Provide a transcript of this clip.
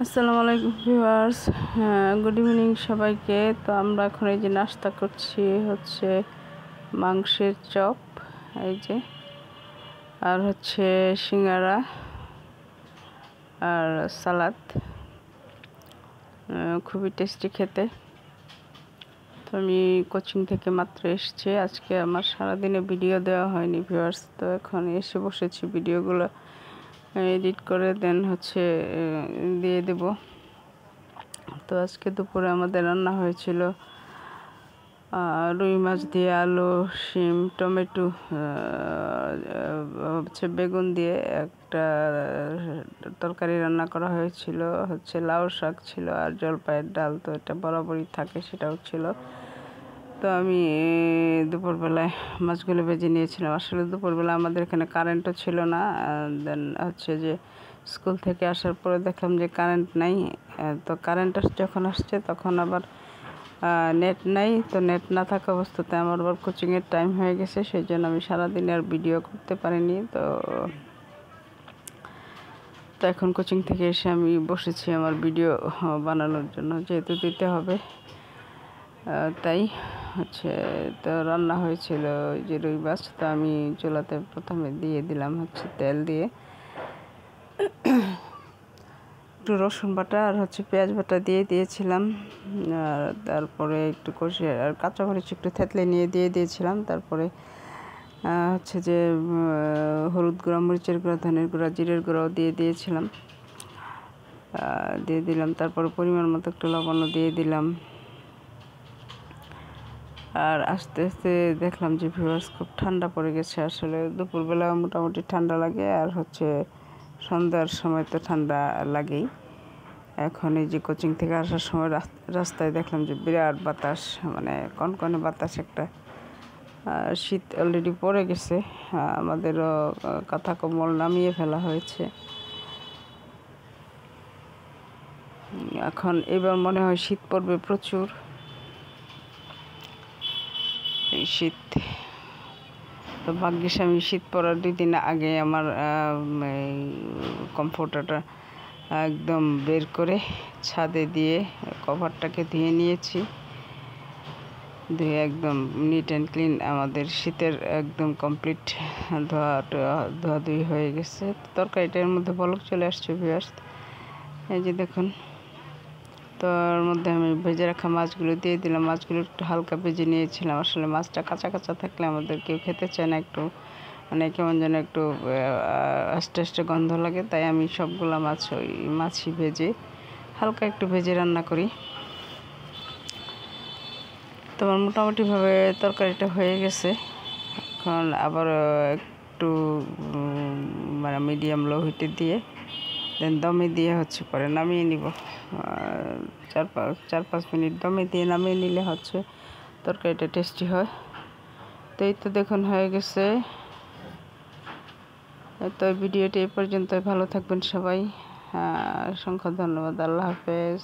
আসসালামু আলাইকুম viewers. Good evening সবাইকে। তো আমরা এখন এই যে নাস্তা করছি হচ্ছে মাংসের চপ, এই যে, আর হচ্ছে সিঙ্গারা আর সালাদ। খুবই টেস্টি খেতে। তো আমি কোচিং থেকে মাত্র এসেছি। আজকে আমার সারাদিনে ভিডিও দেওয়া হয়নি ভিউয়ার্স। তো এখন এসে বসেছি ভিডিওগুলো এডিট করে দেন হচ্ছে দিয়ে দেব। তো আজকে দুপুরে আমাদের রান্না হয়েছিল রুই মাছ দিয়ে আলু, শিম, টমেটো, হচ্ছে বেগুন দিয়ে একটা তরকারি রান্না করা হয়েছিল, হচ্ছে লাউ শাক ছিল আর জলপাইয়ের ডাল। তো এটা বরাবরই থাকে, সেটাও ছিল। তো আমি দুপুরবেলায় মাছগুলো ভেজে নিয়েছিলাম। আসলে দুপুরবেলা আমাদের এখানে কারেন্টও ছিল না। দেন হচ্ছে যে স্কুল থেকে আসার পরে দেখলাম যে কারেন্ট নাই। তো কারেন্ট যখন আসছে তখন আবার নেট নাই। তো নেট না থাকা অবস্থাতে আমার আবার কোচিংয়ের টাইম হয়ে গেছে, সেই জন্য আমি সারাদিন আর ভিডিও করতে পারিনি। তো এখন কোচিং থেকে এসে আমি বসেছি আমার ভিডিও বানানোর জন্য, যেহেতু দিতে হবে। তাই হচ্ছে, তো রান্না হয়েছিল ওই যে রুই মাছ। তো আমি চুলাতে প্রথমে দিয়ে দিলাম হচ্ছে তেল দিয়ে একটু রসুন বাটা আর হচ্ছে পেঁয়াজ বাটা দিয়ে দিয়েছিলাম। আর তারপরে একটু কষিয়ে আর কাঁচামরিচ একটু থেতলে নিয়ে দিয়ে দিয়েছিলাম। তারপরে হচ্ছে যে হলুদ গুঁড়া, মরিচের গুঁড়া, ধনের গুঁড়া, জিরের গুঁড়াও দিয়ে দিয়েছিলাম, দিয়ে দিলাম। তারপরে পরিমাণ মতো একটু লবণও দিয়ে দিলাম। আর আস্তে আস্তে দেখলাম যে ভিউয়ার্স খুব ঠান্ডা পড়ে গেছে। আসলে দুপুরবেলা মোটামুটি ঠান্ডা লাগে, আর হচ্ছে সন্ধ্যার সময় তো ঠান্ডা লাগেই। এখন এই যে কোচিং থেকে আসার সময় রাস্তায় দেখলাম যে বিরাট বাতাস, মানে কনকনে বাতাস একটা। শীত অলরেডি পড়ে গেছে। আমাদেরও কাঁথা কম্বল নামিয়ে ফেলা হয়েছে। এখন এবার মনে হয় শীত পড়বে প্রচুর। এই শীত তো ভাগ্যিস আমি শীত পড়ার 2 দিন আগে আমার কমফোর্টারটা একদম বের করে ছাদে দিয়ে কভারটাকে ধুয়ে নিয়েছি। ধুয়ে একদম নিট অ্যান্ড ক্লিন আমাদের শীতের একদম কমপ্লিট ধোয়াধুয়ি হয়ে গেছে। তরকারিটার মধ্যে বলক চলে আসছে ভিউয়ার্স, এই যে দেখুন। তো এর মধ্যে আমি ভেজে রাখা মাছগুলো দিয়ে দিলাম। মাছগুলো একটু হালকা ভেজে নিয়েছিলাম। আসলে মাছটা কাঁচা কাঁচা থাকলে আমাদের কেউ খেতে চায় না, একটু মানে কেমন যেন একটু আস্তে আস্তে গন্ধ লাগে। তাই আমি সবগুলা মাছ ওই মাছই ভেজে হালকা একটু ভেজে রান্না করি। তোমার মোটামুটিভাবে তরকারিটা হয়ে গেছে। এখন আবার একটু মানে মিডিয়াম লো হিটে দিয়ে দেন দমে দিয়ে হচ্ছে পরে নামিয়ে নিব। 4-5 মিনিট দমে দিয়ে নামিয়ে নিলে হচ্ছে তরকারিটা টেস্টি হয়। তো এই তো দেখুন হয়ে গেছে। তো ভিডিওটি এই পর্যন্ত। ভালো থাকবেন সবাই। অসংখ্য ধন্যবাদ। আল্লাহ হাফেজ।